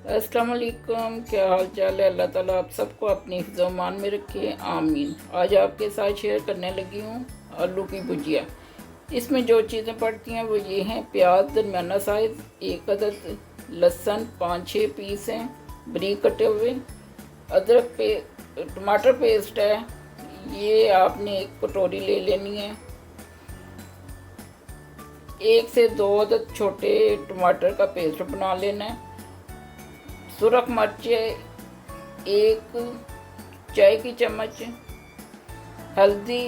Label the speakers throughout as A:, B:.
A: अस्सलाम वालेकुम, क्या हाल चाल है। अल्लाह ताला आप सबको अपनी हिफ़्ज़-ओ-अमान में रखे, आमीन। आज आपके साथ शेयर करने लगी हूँ आलू की भुजिया। इसमें जो चीज़ें पड़ती हैं वो ये हैं: प्याज दरमियाना साइज़, एक अदद लहसुन 5-6 पीस हैं बारीक कटे हुए, अदरक पे टमाटर पेस्ट है, ये आपने एक कटोरी ले लेनी है। 1 से 2 अदद छोटे टमाटर का पेस्ट बना लेना है। सुरख मिर्चें 1 चाय की चम्मच, हल्दी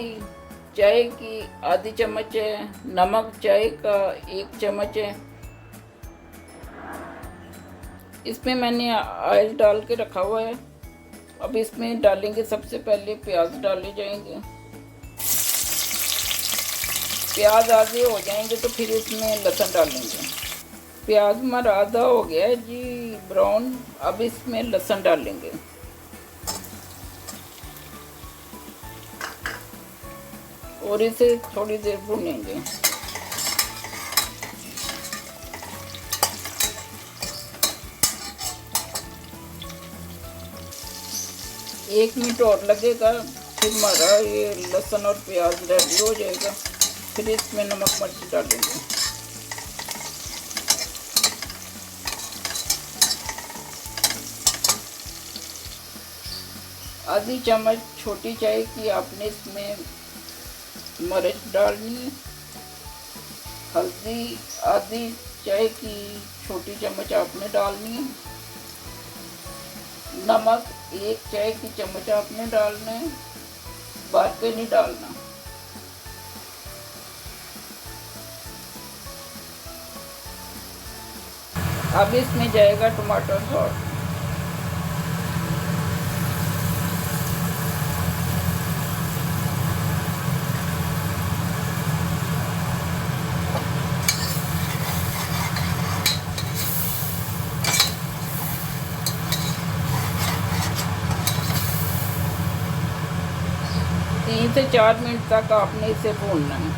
A: चाय की आधी चम्मच है, नमक चाय का 1 चम्मच है। इसमें मैंने ऑयल डाल के रखा हुआ है। अब इसमें डालेंगे, सबसे पहले प्याज डाले जाएंगे। प्याज आधे हो जाएंगे तो फिर इसमें लहसुन डालेंगे। प्याज हमारा आधा हो गया है जी ब्राउन। अब इसमें लहसुन डालेंगे। और इसे थोड़ी देर भूनेंगे। 1 मिनट और लगेगा, फिर हमारा ये लहसुन और प्याज रेडी हो जाएगा। फिर इसमें नमक मिर्च डालेंगे। आधी चम्मच छोटी चाय की आपने इसमें मिर्च डालनी है। हल्दी आधी चाय की छोटी चम्मच आपने डालनी है। नमक 1 चाय की चम्मच आपने डालना है, बार के नहीं डालना। अब इसमें जाएगा टमाटर सॉस। तीन से 4 मिनट तक आपने इसे भूनना है।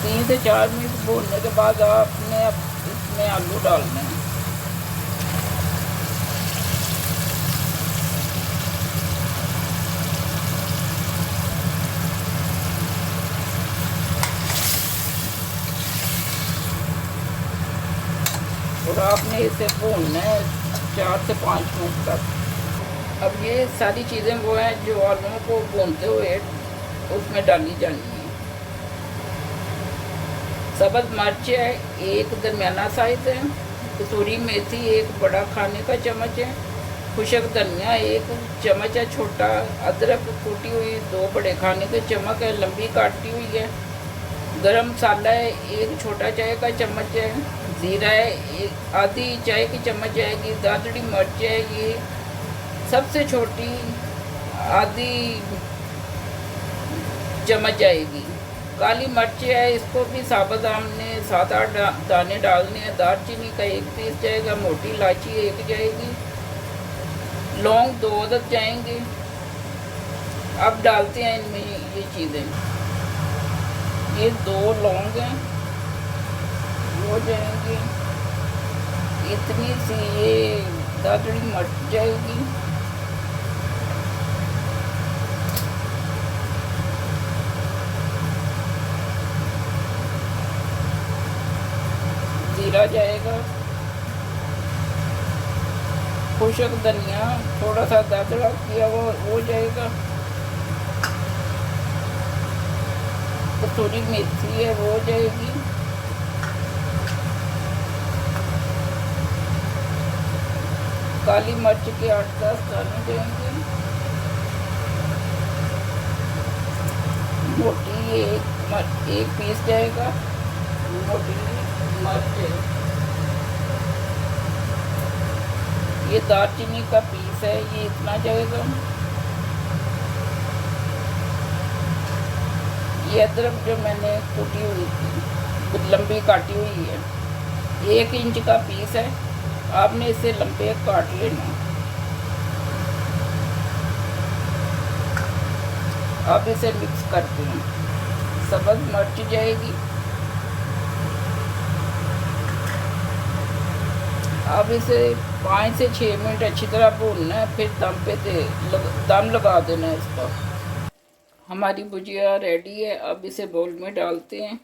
A: 3 से 4 मिनट भूनने के बाद आपने इसमें आलू डालने हैं। और आपने इसे भूनना है 4 से 5 मिनट तक। अब ये सारी चीज़ें वो हैं जो आलूओं को भूनते हुए उसमें डाली जानी है। सब्ज़ मिर्च है 1 दरमियाना साइज़ है, कसूरी मेथी 1 बड़ा खाने का चम्मच है, खुशक धनिया 1 चम्मच है छोटा, अदरक कूटी हुई 2 बड़े खाने के चम्मच है लंबी काटी हुई है, गरम मसाला है 1 छोटा चाय का चम्मच है, ज़ीरा है 1 आधी चाय की चम्मच आएगी, दादड़ी मिर्च है ये सबसे छोटी आधी चम्मच आएगी, काली मिर्च है इसको भी साबुत हमने 7-8 दाने डालने हैं, दालचीनी का 1 पीस जाएगा, मोटी इलायची 1 जाएगी, लौंग 2 अदद जाएंगे। अब डालते हैं इनमें ये चीज़ें। ये 2 लौंग हैं वो जाएंगे, इतनी सी ये दादड़ी मिर्च जाएगी, जीरा जाएगा, खुशक धनिया थोड़ा सा दादड़ा किया वो जाएगा, कसूरी मेथी है वो जाएगी, काली मिर्च के 8-10 दाने जाएंगे, मोटी 1 पीस जाएगा, मोटी मिर्च, ये दालचीनी का पीस है ये इतना जाएगा, ये अदरक जो मैंने कूटी हुई थी लंबी काटी हुई है 1 इंच का पीस है, आपने इसे लंबे काट लेना। अब इसे मिक्स करते हैं। सब्ज़ मिर्च जाएगी, अब इसे 5 से 6 मिनट अच्छी तरह भूनना है, फिर दम पे दम लगा देना है इसका। हमारी भुजिया रेडी है, अब इसे बाउल में डालते हैं।